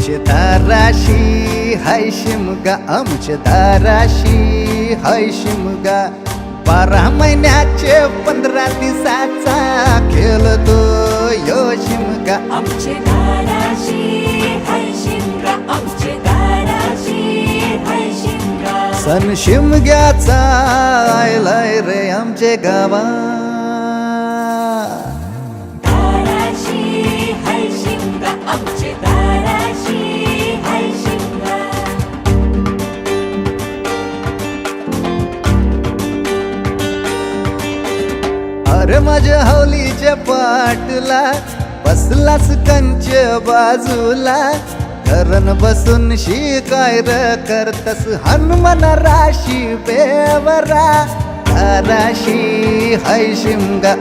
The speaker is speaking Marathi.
आमचे दाराशी हाय शिमगा, आमचे दाराशी हाय शिमगा. 12 महिन्याचे 15 दिवसाचा खेळतो यो शिमगा. आमचे दाराशी हाय शिमगा, आमचे दाराशी हाय शिमगा. सण शिमग्याचा आयलाय रे आमचे गावा. दाराशी हाय शिमगा, आमचे दाराशी हाय शिमगा. अरे माझ्या हौलीच्या पाटला बसलास कंच बाजूला. धरण बसून शिकाय र करतस हनुमान राशी बेवरा. दाराशी हाय शिमगा,